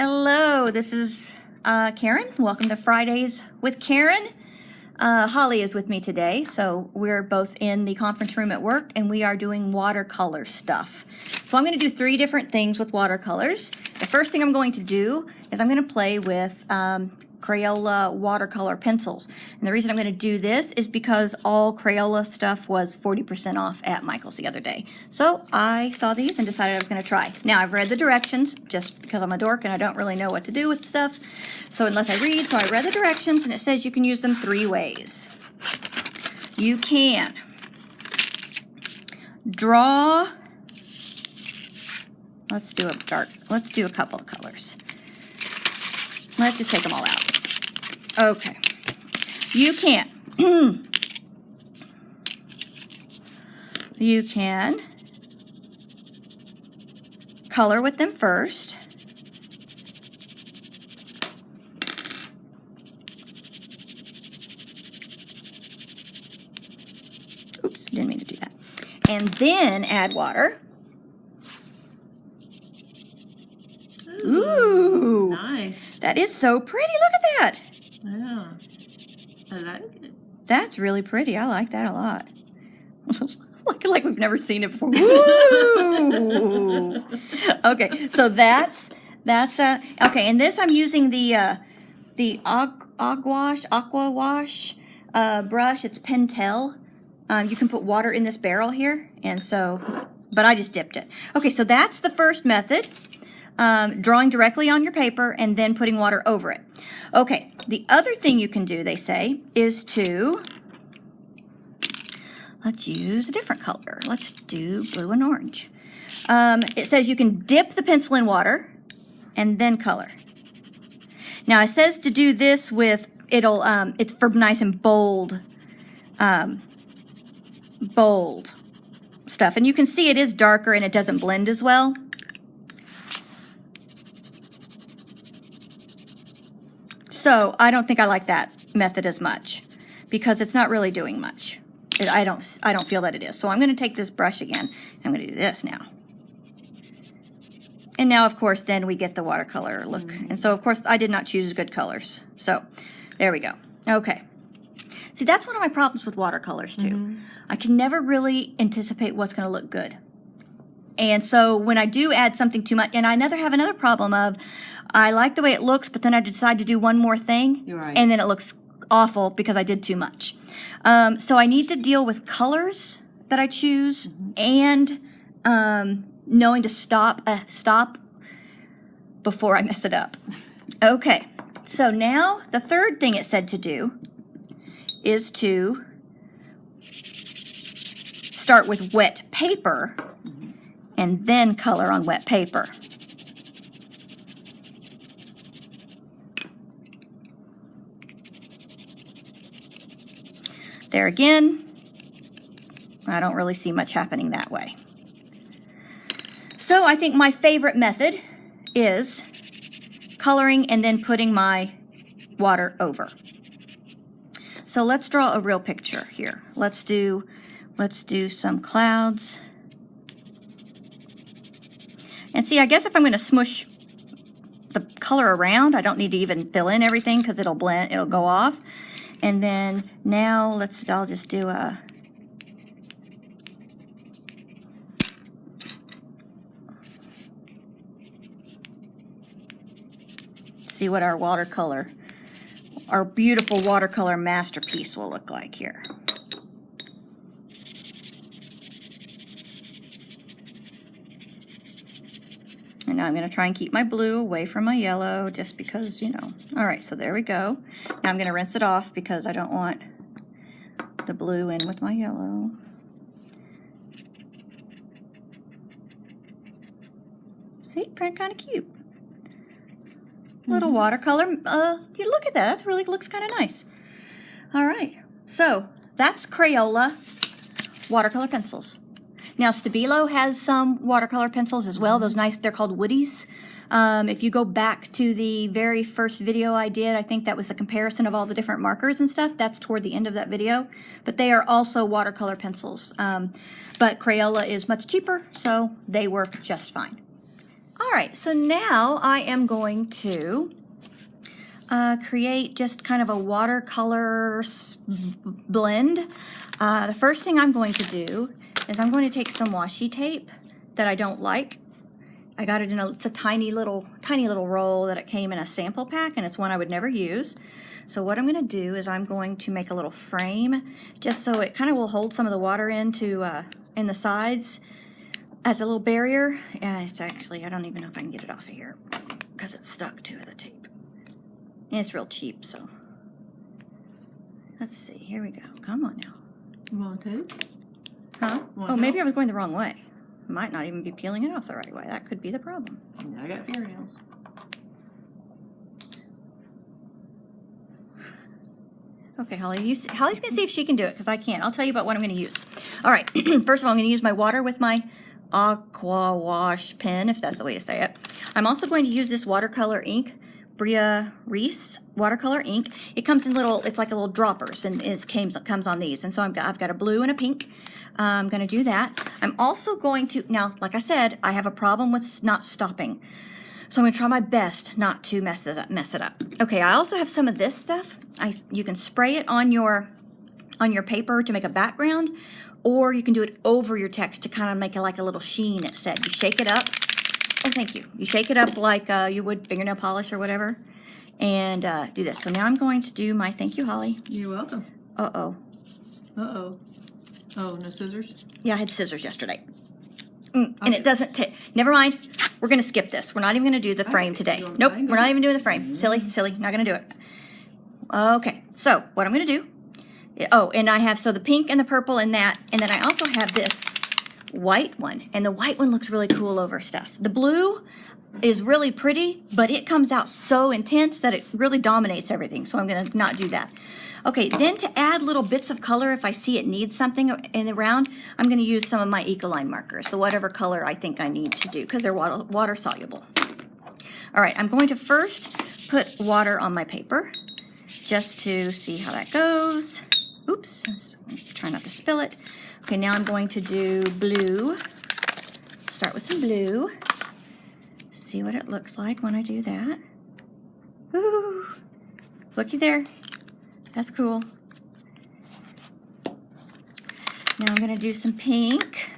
Hello, this is Karen. Welcome to Fridays with Karen. Holly is with me today, so we're both in the conference room at work and we are doing watercolor stuff. So I'm going to do 3 different things with watercolors. The first thing I'm going to do is I'm going to play with Crayola watercolor pencils. And the reason I'm going to do this is because all Crayola stuff was 40% off at Michael's the other day. So I saw these and decided I was going to try. Now I've read the directions just because I'm a dork and I don't really know what to do with stuff. So unless I read, so I read the directions and it says you can use them 3 ways. You can draw, let's do a couple of colors. Let's just take them all out. Okay. You can you can color with them first. Oops, didn't mean to do that. And then add water. Ooh, nice. That is so pretty. Look at that. Yeah, I like it. That's really pretty. I like that a lot. like we've never seen it before. Woo! Okay, so that's okay. And this I'm using the Aqua Wash brush. It's Pentel. You can put water in this barrel here, and so, but I just dipped it. Okay, so that's the first method. Drawing directly on your paper and then putting water over it. Okay, the other thing you can do, they say, is to, let's use a different color. Let's do blue and orange. It says you can dip the pencil in water and then color. Now it says to do this with, it's for nice and bold stuff. And you can see it is darker and it doesn't blend as well. So I don't think I like that method as much because it's not really doing much. I don't feel that it is. So I'm going to take this brush again. I'm going to do this now. And now, of course, then we get the watercolor look. And so, of course, I did not choose good colors. So there we go. Okay. See, that's one of my problems with watercolors, too. I can never really anticipate what's going to look good. And so when I do add something too much, and I have another problem of, I like the way it looks, but then I decide to do one more thing, Right. and then it looks awful because I did too much. So I need to deal with colors that I choose and knowing to stop before I mess it up. Okay, so now the third thing it said to do is to start with wet paper and then color on wet paper. There again, I don't really see much happening that way. So I think my favorite method is coloring and then putting my water over. So let's draw a real picture here. Let's do some clouds. And see, I guess if I'm going to smush the color around, I don't need to even fill in everything because it'll blend, it'll go off. And then now I'll just do a, see what our beautiful watercolor masterpiece will look like here. And now I'm going to try and keep my blue away from my yellow just because, you know. All right, so there we go. Now I'm going to rinse it off because I don't want the blue in with my yellow. See, kind of cute. Little watercolor. You look at that. That really looks kind of nice. All right, so that's Crayola watercolor pencils. Now, Stabilo has some watercolor pencils as well. Those nice, they're called Woodies. If you go back to the very first video I did, I think that was the comparison of all the different markers and stuff. That's toward the end of that video. But they are also watercolor pencils. But Crayola is much cheaper, so they work just fine. All right, so now I am going to create just kind of a watercolor blend. The first thing I'm going to do is I'm going to take some washi tape that I don't like. I got it in it's a tiny little roll that it came in a sample pack, and it's one I would never use. So what I'm going to do is I'm going to make a little frame just so it kind of will hold some of the water into in the sides as a little barrier. And it's actually, I don't even know if I can get it off of here because it's stuck to the tape. And it's real cheap, so let's see. Here we go. Come on now. You want to? Huh? Want Oh, maybe I help? was going the wrong way. I might not even be peeling it off the right way. That could be the problem. I got fingernails. Okay, Holly, Holly's going to see if she can do it because I can't. I'll tell you about what I'm going to use. All right, first of all, I'm going to use my water with my Aqua Wash pen, if that's the way to say it. I'm also going to use this watercolor ink, Bria Reese watercolor ink. It comes in little, it's like a little droppers, and it comes on these. And so I've got a blue and a pink. I'm going to do that. I'm also going to, now, like I said, I have a problem with not stopping. So I'm going to try my best not to mess it up. Okay, I also have some of this stuff. You can spray it on your paper to make a background, or you can do it over your text to kind of make it like a little sheen, it said. You shake it up. Oh, thank you. You shake it up like you would fingernail polish or whatever, and do this. So now I'm going to do my, thank you, Holly. You're welcome. Uh-oh. Uh-oh. Oh, no scissors? Yeah, I had scissors yesterday. And it doesn't take, never mind. We're going to skip this. We're not even going to do the frame today. Nope, we're not even doing the frame. Silly, not going to do it. Okay, so what I'm going to do, oh, and I have, so the pink and the purple and that, and then I also have this white one, and the white one looks really cool over stuff. The blue is really pretty, but it comes out so intense that it really dominates everything, so I'm going to not do that. Okay, then to add little bits of color, if I see it needs something in the round, I'm going to use some of my Ecoline markers, the whatever color I think I need to do, because they're water soluble. All right, I'm going to first put water on my paper, just to see how that goes. Oops, try not to spill it. Okay, now I'm going to do blue. Start with some blue. See what it looks like when I do that. Ooh, looky there. That's cool. Now I'm going to do some pink.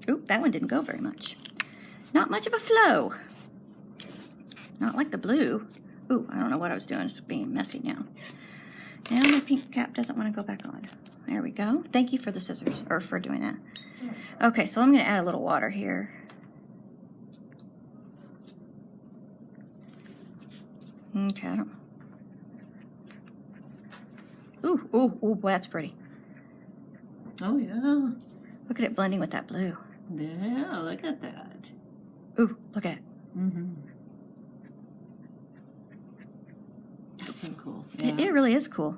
Oop, that one didn't go very much. Not much of a flow. Not like the blue. Ooh, I don't know what I was doing. It's being messy now. Now my pink cap doesn't want to go back on. There we go. Thank you for the scissors, or for doing that. Okay, so I'm going to add a little water here. Okay, I don't... Ooh, boy, that's pretty. Oh, yeah. Look at it blending with that blue. Yeah, look at that. Ooh, look at it. Mm-hmm. That's so cool. Yeah. It really is cool.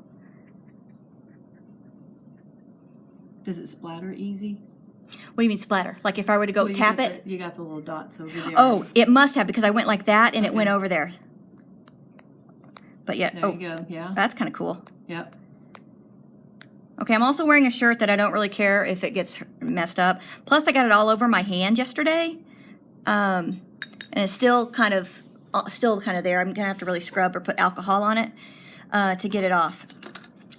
Does it splatter easy? What do you mean splatter? Like if I were to go Well, tap it? You got the little dots over there. Oh, it must have, because I went like that and it went over there. But yeah, There you go. Yeah. that's kind of cool. Yep. Okay, I'm also wearing a shirt that I don't really care if it gets messed up. Plus, I got it all over my hand yesterday, and it's still kind of there. I'm gonna have to really scrub or put alcohol on it to get it off.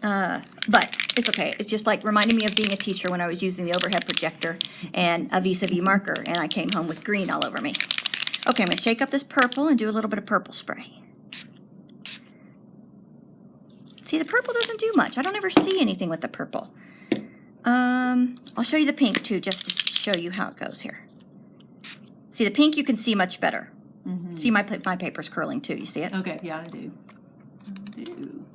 But it's okay. It's just like reminding me of being a teacher when I was using the overhead projector and a vis-a-vis marker, and I came home with green all over me. Okay, I'm gonna shake up this purple and do a little bit of purple spray. See, the purple doesn't do much. I don't ever see anything with the purple. I'll show you the pink too, just to show you how it goes here. See, the pink you can see much better. Mm-hmm. See, my paper's curling too. You see it? Okay, yeah, I do. I do.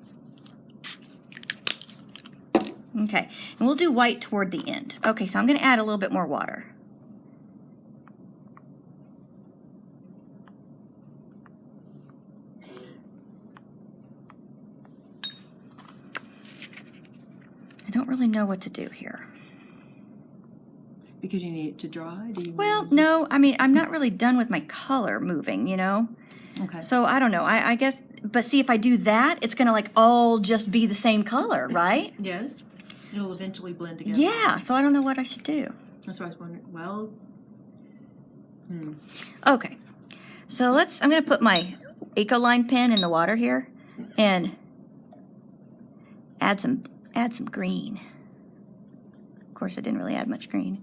Okay, and we'll do white toward the end. Okay, so I'm going to add a little bit more water. I don't really know what to do here. Because you need it to dry? Do you Well, no, I mean, I'm not really done with my color moving, you know? Okay. So I don't know. I guess, but see, if I do that, it's going to like all just be the same color, right? Yes. It'll eventually blend together. Yeah, so I don't know what I should do. That's what I was wondering. Well, Okay, so I'm going to put my Ecoline pen in the water here and add some green. Of course, I didn't really add much green.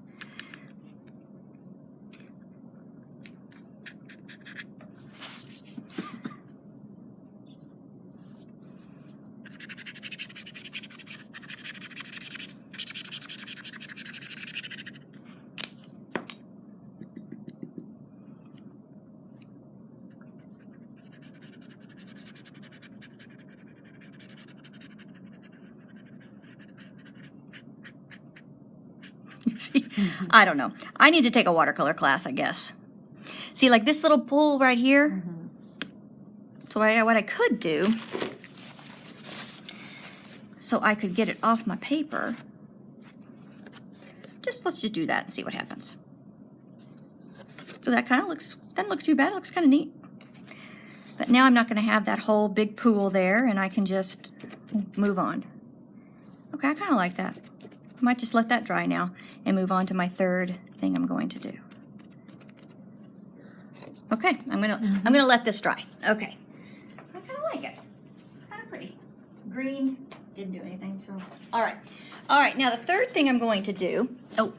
I don't know. I need to take a watercolor class, I guess. See, like this little pool right here. So what I could do, so I could get it off my paper. Let's just do that and see what happens. So that kind of doesn't look too bad. It looks kind of neat. But now I'm not going to have that whole big pool there, and I can just move on. Okay, I kind of like that. I might just let that dry now and move on to my third thing I'm going to do. Okay, I'm gonna let this dry. Okay, I kind of like it. It's kind of pretty. Green didn't do anything, so all right. Now the third thing I'm going to do. Oh,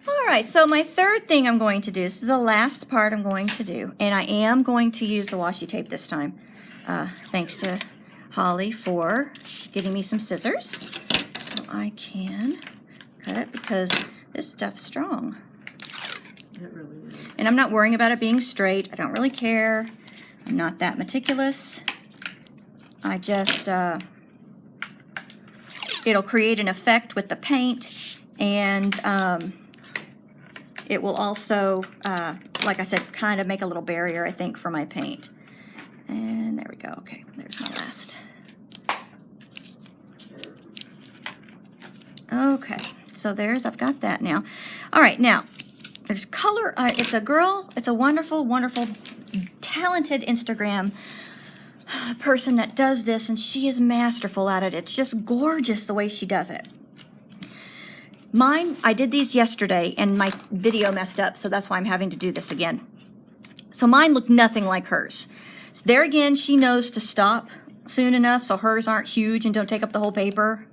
all right. So my third thing I'm going to do. This is the last part I'm going to do, and I am going to use the washi tape this time. Thanks to Holly for getting me some scissors. I can cut it because this stuff's strong. it really is. And I'm not worrying about it being straight. I don't really care. I'm not that meticulous. I just, it'll create an effect with the paint, and it will also, like I said, kind of make a little barrier, I think, for my paint. And there we go. Okay, there's my last. Okay, so I've got that now. All right, now, there's color. It's a wonderful, wonderful, talented Instagram person that does this, and she is masterful at it. It's just gorgeous the way she does it. Mine, I did these yesterday, and my video messed up, so that's why I'm having to do this again. So mine look nothing like hers. So there again, she knows to stop soon enough, so hers aren't huge and don't take up the whole paper.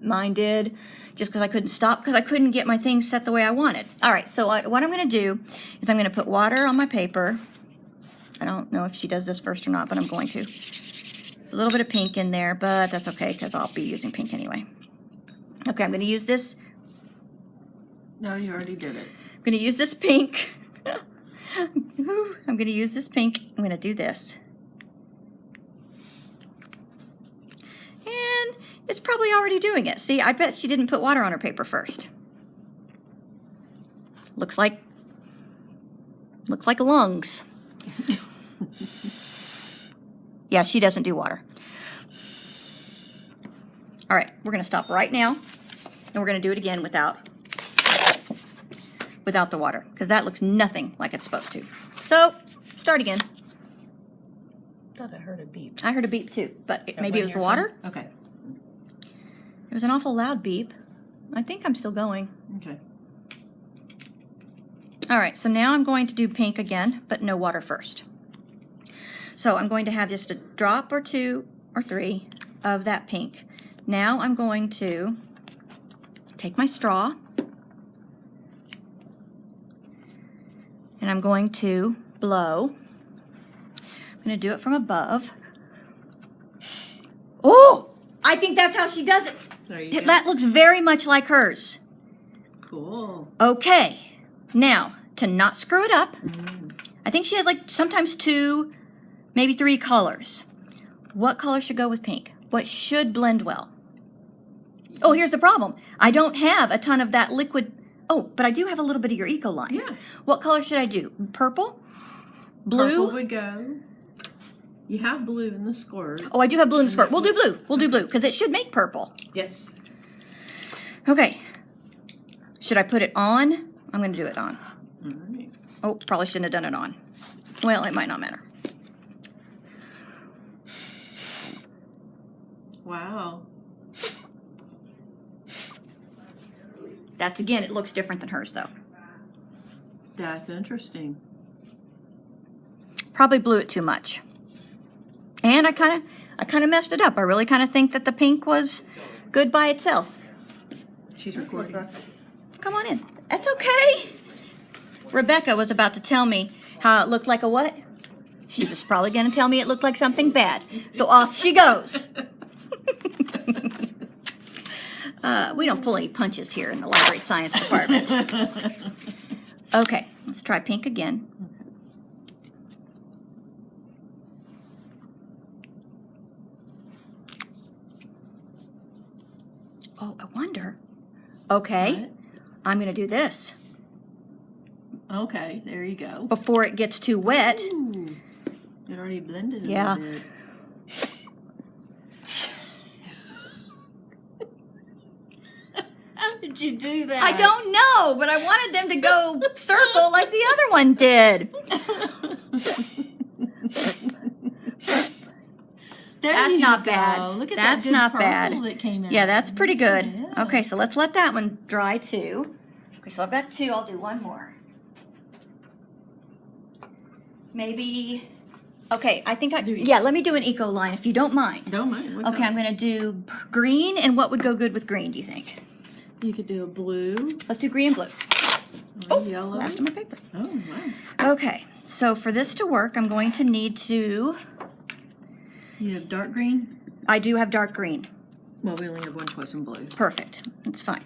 Mine did, just because I couldn't stop, because I couldn't get my things set the way I wanted. All right, so what I'm going to do is I'm going to put water on my paper. I don't know if she does this first or not, but I'm going to. It's a little bit of pink in there, but that's okay, because I'll be using pink anyway. Okay, I'm going to use this. No, you already did it. I'm going to use this pink. I'm going to use this pink. I'm going to do this. And it's probably already doing it. See, I bet she didn't put water on her paper first. Looks like lungs. Yeah, she doesn't do water. All right, we're going to stop right now, and we're going to do it again without the water, because that looks nothing like it's supposed to. So, start again. I thought I heard a beep. I heard a beep too, but maybe it was the water. Okay. It was an awful loud beep. I think I'm still going. Okay. All right, so now I'm going to do pink again, but no water first. So I'm going to have just a drop or two or three of that pink. Now I'm going to take my straw, and I'm going to blow. I'm going to do it from above. Oh, I think that's how she does it. There you go. That looks very much like hers. Cool. Okay, now to not screw it up, I think she has like sometimes 2, maybe 3 colors. What color should go with pink? What should blend well? Oh, here's the problem. I don't have a ton of that liquid. Oh, but I do have a little bit of your Ecoline. Yeah. What color should I do? Purple? Blue? Purple would go. You have blue in the squirt. Oh, I do have blue in the skirt. We'll do blue. We'll do blue because it should make purple. Yes. Okay. Should I put it on? I'm going to do it on. All right. Oh, probably shouldn't have done it on. Well, it might not matter. Wow. That's, again, it looks different than hers, though. That's interesting. Probably blew it too much. And I kind of messed it up. I really kind of think that the pink was good by itself. She's recording. Come on in. That's okay. Rebecca was about to tell me how it looked like a what? She was probably going to tell me it looked like something bad. So off she goes. We don't pull any punches here in the library science department. Okay, let's try pink again. Oh, I wonder. Okay, What? I'm going to do this. Okay, there you go. Before it gets too wet. Ooh, it already blended a Yeah. little bit. How did you do that? I don't know, but I wanted them to go circle like the other one did. There That's you not go. bad. Look at That's that good not purple bad. that came out. Yeah, that's pretty good. Yeah. Okay, so let's let that one dry too. Okay, so I've got two. I'll do one more. Maybe. Okay, I think yeah, let me do an eco line if you don't mind. Don't mind. Okay, I'm going to do green, and what would go good with green, do you think? You could do a blue. Let's do green and blue. Oh, yellow. Last of my paper. Oh, wow. Okay, so for this to work, I'm going to need to, You have dark green? I do have dark green. Well, we only have one choice in blue. Perfect, that's fine.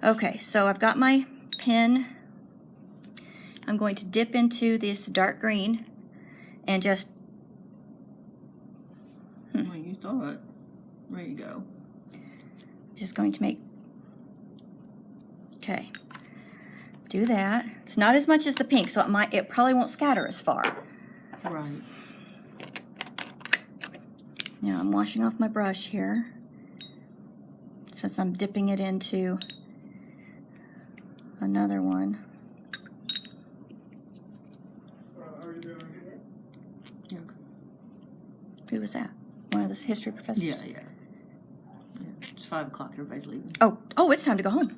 Okay, so I've got my pen. I'm going to dip into this dark green and just, Well, you thought. There you go. just going to make, okay, do that. It's not as much as the pink, so it probably won't scatter as far. Right. Now I'm washing off my brush here since I'm dipping it into another one. Who was that? One of the history professors? Yeah. It's 5 o'clock. Everybody's leaving. Oh, it's time to go home.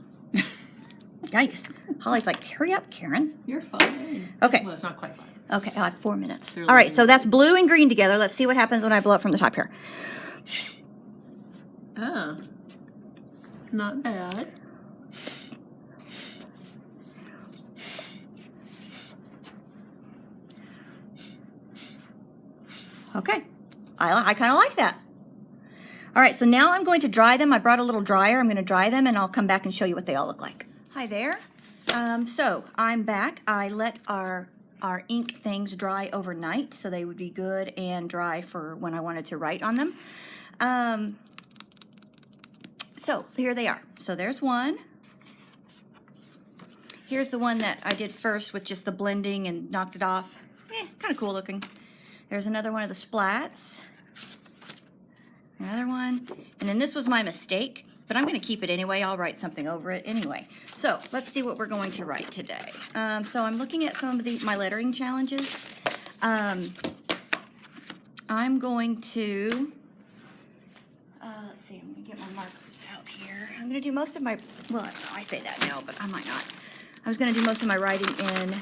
Yikes. Holly's like, hurry up, Karen. You're fine. Okay. Well, it's not quite 5. Okay, I have 4 minutes. They're All right, leaving. so that's blue and green together. Let's see what happens when I blow it from the top here. Ah. Not bad. Okay, I kind of like that. All right, so now I'm going to dry them. I brought a little dryer. I'm going to dry them, and I'll come back and show you what they all look like. Hi there. So I'm back. I let our ink things dry overnight, so they would be good and dry for when I wanted to write on them. So here they are. So there's one. Here's the one that I did first with just the blending and knocked it off. Kind of cool looking. There's another one of the splats. Another one. And then this was my mistake, but I'm going to keep it anyway. I'll write something over it anyway. So let's see what we're going to write today. So I'm looking at some of my lettering challenges. I'm going to, let's see, I'm going to get my markers out here. I'm going to do most of my, well, I say that now, but I might not. I was going to do most of my writing in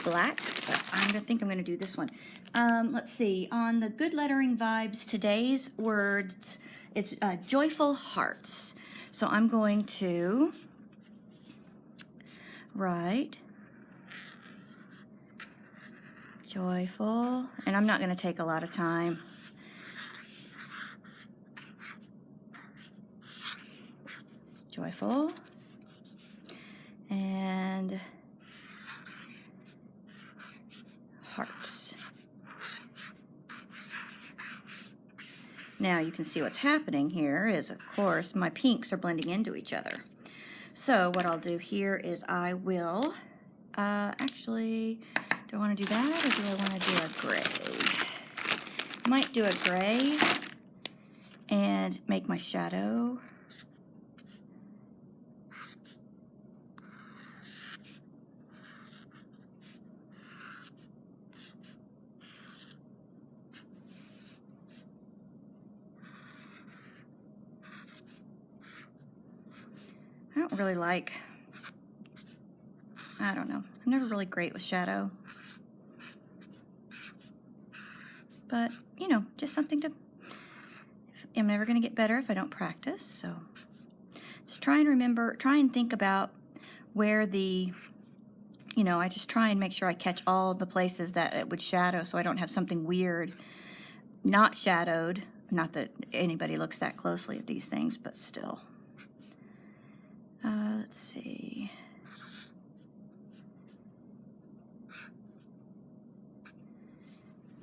black, but I think I'm going to do this one. Let's see, on the good lettering vibes, today's words, it's joyful hearts. So I'm going to write joyful, and I'm not going to take a lot of time. Joyful. And hearts. Now you can see what's happening here is, of course, my pinks are blending into each other. So what I'll do here is I will, actually, do I want to do that or do I want to do a gray? Might do a gray and make my shadow. I don't really like, I don't know. I'm never really great with shadow. But, you know, just something to, I'm never going to get better if I don't practice. So just try and remember, try and think about where the, you know, I just try and make sure I catch all the places that it would shadow so I don't have something weird not shadowed. Not that anybody looks that closely at these things, but still. Let's see.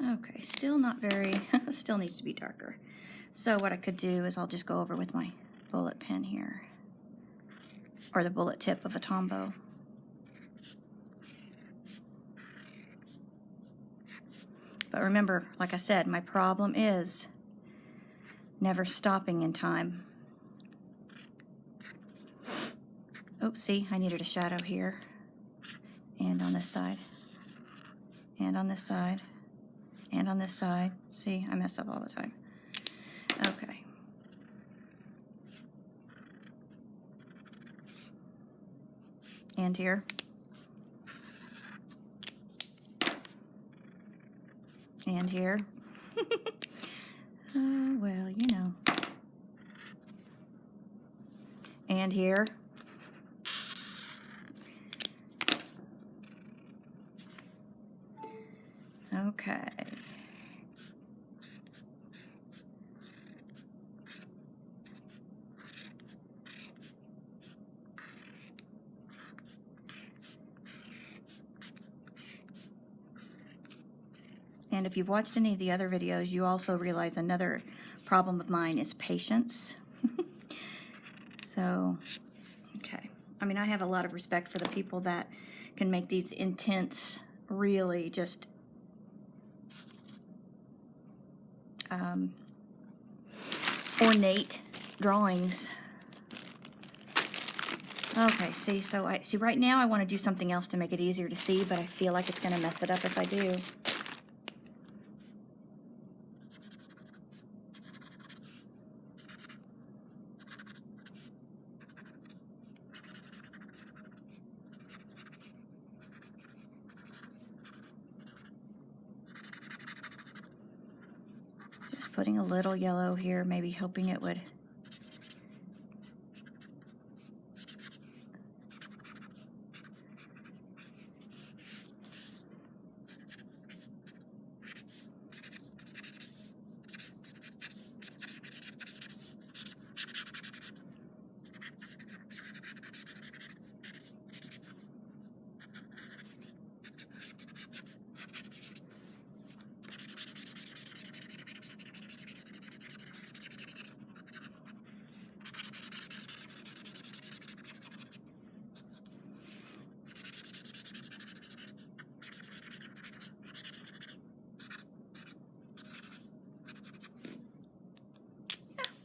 Okay, still not very, still needs to be darker. So what I could do is I'll just go over with my bullet pen here, or the bullet tip of a Tombow. But remember, like I said, my problem is never stopping in time. Oh, see, I needed a shadow here, and on this side, and on this side, and on this side. See, I mess up all the time. Okay. And here. And here. Well, you know. And here. Okay. And if you've watched any of the other videos, you also realize another problem of mine is patience. So, okay. I mean, I have a lot of respect for the people that can make these intense, really just ornate drawings. Okay, see, so I see right now I want to do something else to make it easier to see, but I feel like it's going to mess it up if I do. Just putting a little yellow here, maybe hoping it would.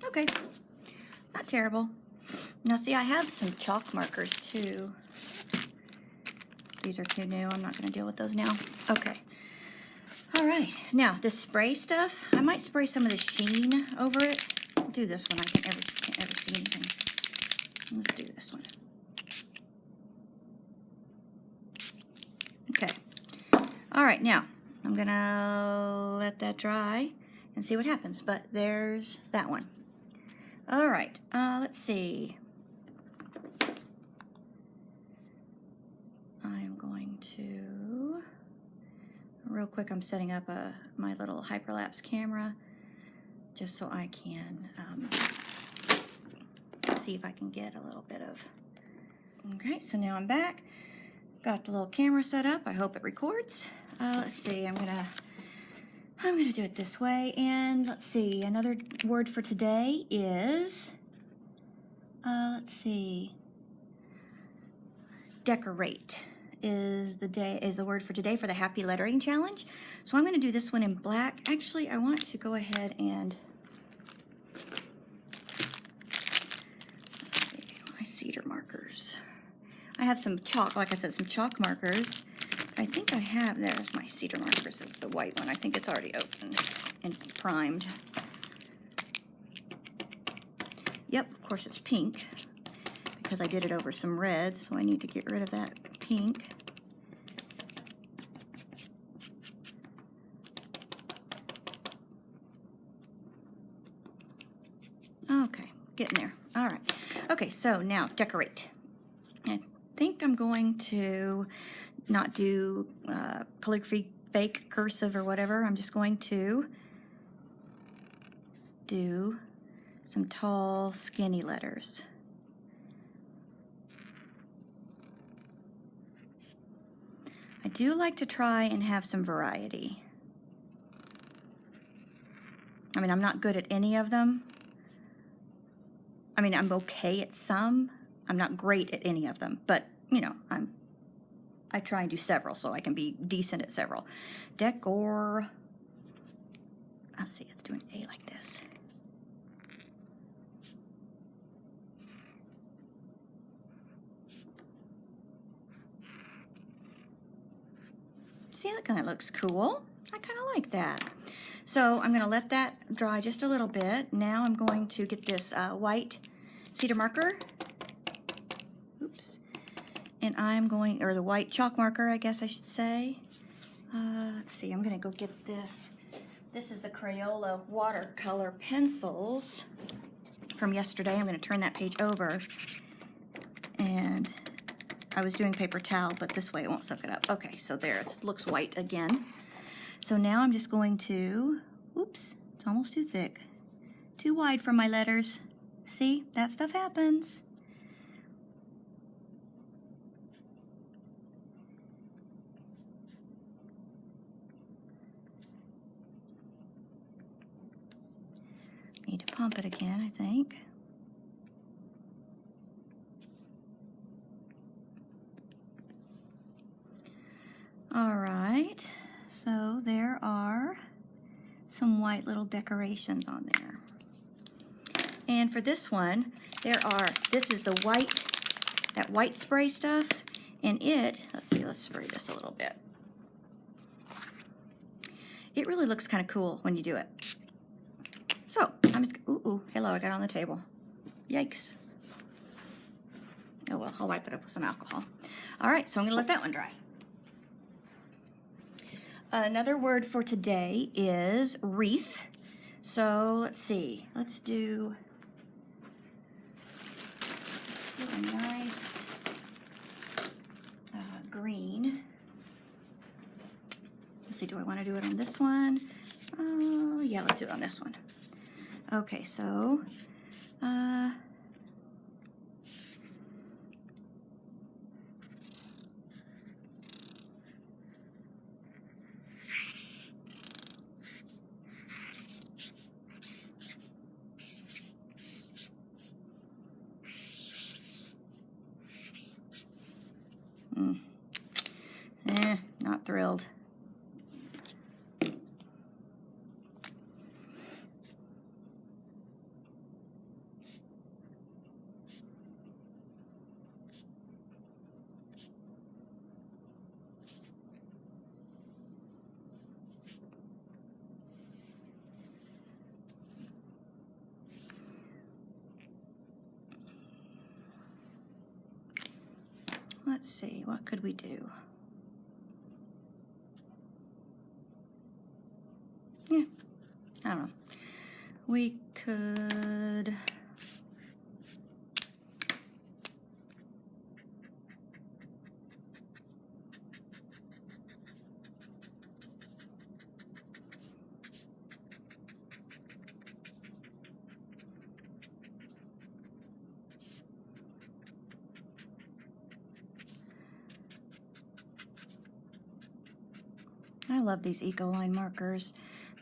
Okay, not terrible. Now see, I have some chalk markers too. These are too new, I'm not gonna deal with those now. Okay, all right, now this spray stuff, I might spray some of the sheen over it. I'll do this one, I can't ever see anything. Let's do this one. Okay, all right, now I'm gonna let that dry and see what happens, but there's that one. All right, let's see. I'm going to, real quick, I'm setting up my little hyperlapse camera just so I can see if I can get a little bit of, okay, so now I'm back. Got the little camera set up. I hope it records. Let's see, I'm gonna do it this way, and let's see, another word for today is, let's see, decorate is the word for today for the Happy Lettering Challenge. So I'm gonna do this one in black. Actually, I want to go ahead and, let's see, my cedar markers. I have some chalk, like I said, some chalk markers. I think I have, there's my cedar markers, it's the white one. I think it's already opened and primed. Yep, of course it's pink because I did it over some red, so I need to get rid of that pink. Okay, getting there. All right. Okay, so now decorate. I think I'm going to not do calligraphy, fake, cursive, or whatever. I'm just going to do some tall, skinny letters. I do like to try and have some variety. I mean, I'm not good at any of them. I mean, I'm okay at some. I'm not great at any of them, but you know, I try and do several so I can be decent at several. Decor. Let's see, let's do an A like this. See, that kind of looks cool. I kind of like that. So I'm going to let that dry just a little bit. Now I'm going to get this white cedar marker. Oops. And I'm going, or the white chalk marker, I guess I should say. Let's see, I'm going to go get this. This is the Crayola watercolor pencils from yesterday. I'm going to turn that page over. And I was doing paper towel, but this way it won't soak it up. Okay, so there, it looks white again. So now I'm just going to, oops, it's almost too thick. Too wide for my letters. See, that stuff happens. Need to pump it again, I think. All right, so there are some white little decorations on there. And for this one, this is the white, that white spray stuff, and let's see, let's spray this a little bit. It really looks kind of cool when you do it. So, I'm just, ooh, hello, I got it on the table. Yikes. Oh well, I'll wipe it up with some alcohol. All right, so I'm gonna let that one dry. Another word for today is wreath. So let's see, let's do a nice green. Let's see, do I want to do it on this one? Oh, yeah, let's do it on this one. Okay, so not thrilled. Let's see, what could we do? Yeah, I don't know. We could... I love these Ecoline markers.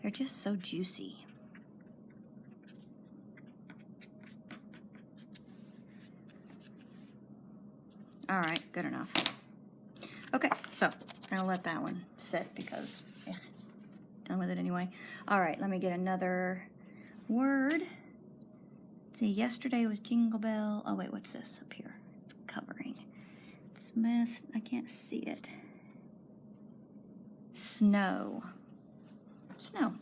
They're just so juicy. All right, good enough. Okay, so I'm gonna let that one sit because done with it anyway. All right, let me get another word. See, yesterday was Jingle Bell. Oh wait, what's this up here? It's covering. It's messed. I can't see it. Snow. Snow.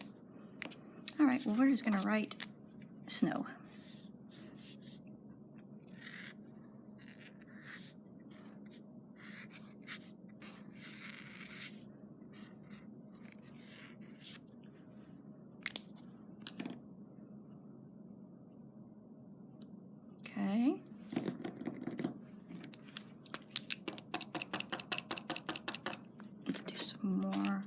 All right, well, we're just gonna write snow. more.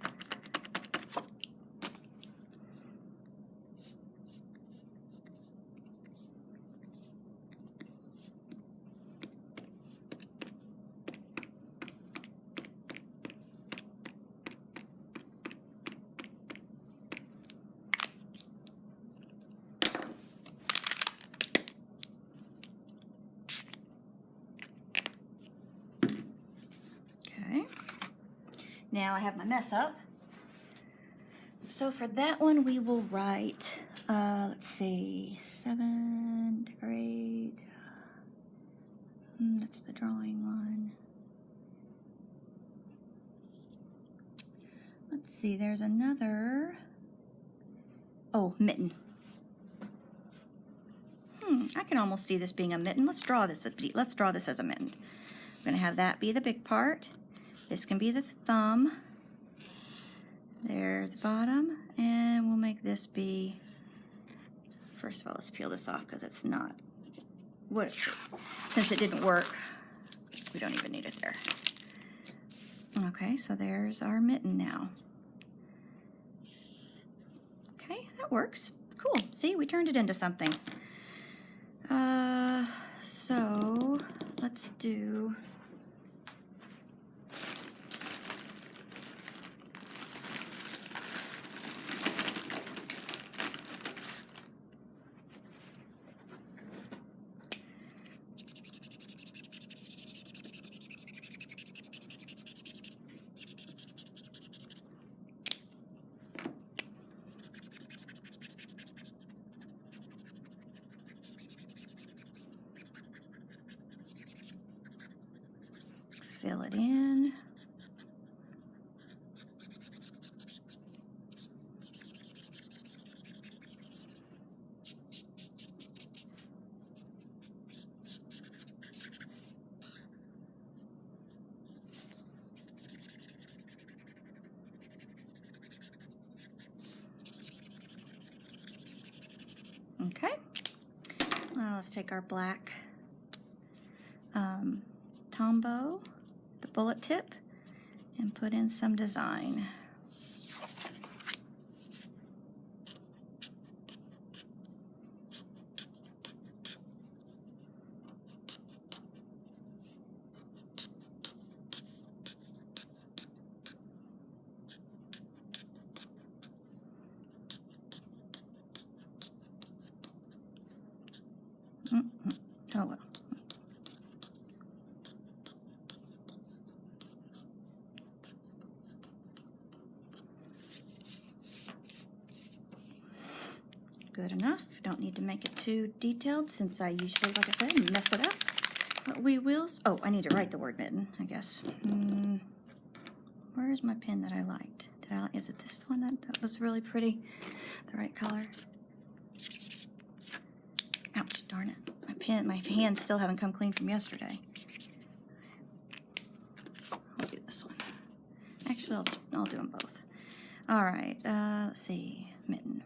Okay. Now I have my mess up. So for that one, we will write, let's see, 7th grade. That's the drawing one. Let's see, there's another. Oh, mitten. I can almost see this being a mitten. Let's draw this as a mitten. I'm going to have that be the big part. This can be the thumb. There's the bottom, and we'll make this be, first of all, let's peel this off because it's not, since it didn't work, we don't even need it there. Okay, so there's our mitten now. Okay, that works. Cool, see, we turned it into something. So let's do, fill it in. Okay, well, let's take our black Tombow, the bullet tip, and put in some design. Oh well. Good enough. Don't need to make it too detailed since I usually, like I said, mess it up. But we will, oh, I need to write the word mitten, I guess. Where is my pen that I liked? Is it this one that was really pretty? The right color? Ouch, darn it. My hands still haven't come clean from yesterday. I'll do this one. Actually, I'll do them both. All right, let's see, mitten.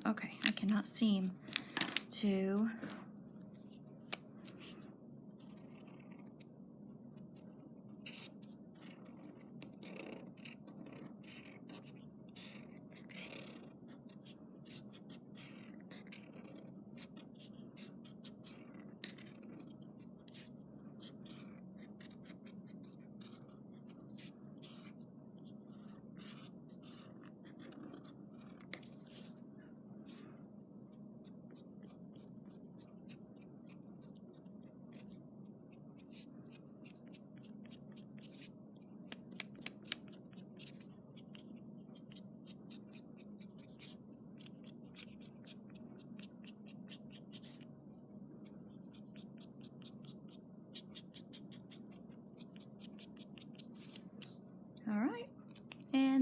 Okay, I cannot seem to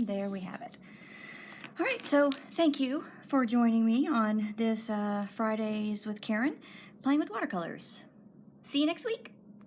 And there we have it. All right, so thank you for joining me on this Fridays with Karin, playing with watercolors. See you next week.